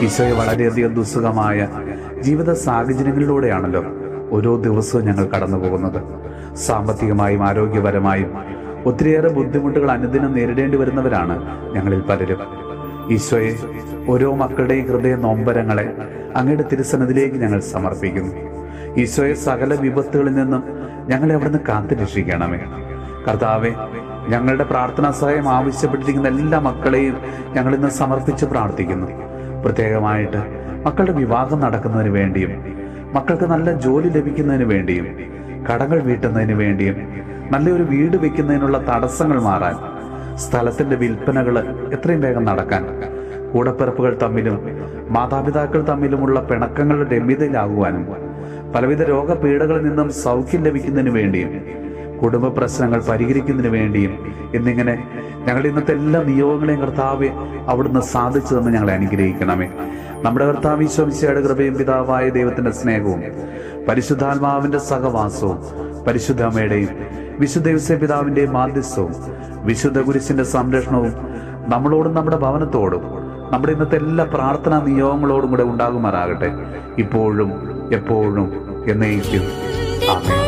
ഈശോയെ, വളരെയധികം ദുസ്സഹമായ ജീവിത സാഹചര്യങ്ങളിലൂടെയാണല്ലോ ഓരോ ദിവസവും ഞങ്ങൾ കടന്നു പോകുന്നത്. സാമ്പത്തികമായും ആരോഗ്യപരമായും ഒത്തിരിയേറെ ബുദ്ധിമുട്ടുകൾ അനുദിനം നേരിടേണ്ടി വരുന്നവരാണ് ഞങ്ങളിൽ പലരും. ഈശോയെ, ഓരോ മക്കളുടെയും ഹൃദയ നൊമ്പരങ്ങളെ അങ്ങയുടെ തിരുസന്നിധിയിലേക്ക് ഞങ്ങൾ സമർപ്പിക്കുന്നു. ഈശോയെ, സകല വിപത്തുകളിൽ നിന്നും ഞങ്ങളെ അവിടുന്ന് കാത്തു രക്ഷിക്കണമേ. കർത്താവെ, ഞങ്ങളുടെ പ്രാർത്ഥനാ സഹായം ആവശ്യപ്പെട്ടിരിക്കുന്ന എല്ലാ മക്കളെയും ഞങ്ങൾ ഇന്ന് സമർപ്പിച്ച് പ്രാർത്ഥിക്കുന്നു. പ്രത്യേകമായിട്ട് മക്കളുടെ വിവാഹം നടക്കുന്നതിന് വേണ്ടിയും, മക്കൾക്ക് നല്ല ജോലി ലഭിക്കുന്നതിന് വേണ്ടിയും, കടങ്ങൾ വീട്ടുന്നതിന് വേണ്ടിയും, നല്ലൊരു വീട് വെക്കുന്നതിനുള്ള തടസ്സങ്ങൾ മാറാൻ, സ്ഥലത്തിന്റെ വിൽപ്പനകൾ എത്രയും വേഗം നടക്കാൻ, കൂടപ്പിറപ്പുകൾ തമ്മിലും മാതാപിതാക്കൾ തമ്മിലുമുള്ള പിണക്കങ്ങളുടെ രമ്യതയിലാകുവാനും, പലവിധ രോഗപീഠകളിൽ നിന്നും സൗഖ്യം ലഭിക്കുന്നതിന് വേണ്ടിയും, കുടുംബ പ്രശ്നങ്ങൾ പരിഹരിക്കുന്നതിന് വേണ്ടിയും എന്നിങ്ങനെ ഞങ്ങളുടെ ഇന്നത്തെ എല്ലാ നിയോഗങ്ങളെയും കർത്താവെ അവിടുന്ന് സാധിച്ചു തന്ന് ഞങ്ങളെ അനുഗ്രഹിക്കണമേ. നമ്മുടെ കർത്താവ് ഈശോ മിശിഹായുടെ കൃപയും പിതാവായ ദൈവത്തിന്റെ സ്നേഹവും പരിശുദ്ധാത്മാവിന്റെ സഹവാസവും പരിശുദ്ധ അമ്മയുടെയും വിശുദ്ധ ഔസേപ്പ് പിതാവിന്റെയും മാധ്യസ്ഥവും വിശുദ്ധ കുരിശിന്റെ സംരക്ഷണവും നമ്മളോടും നമ്മുടെ ഭവനത്തോടും നമ്മുടെ ഇന്നത്തെ എല്ലാ പ്രാർത്ഥനാ നിയോഗങ്ങളോടും കൂടെ ഉണ്ടാകുമാറാകട്ടെ, ഇപ്പോഴും എപ്പോഴും എന്നേക്കും. ആമേൻ.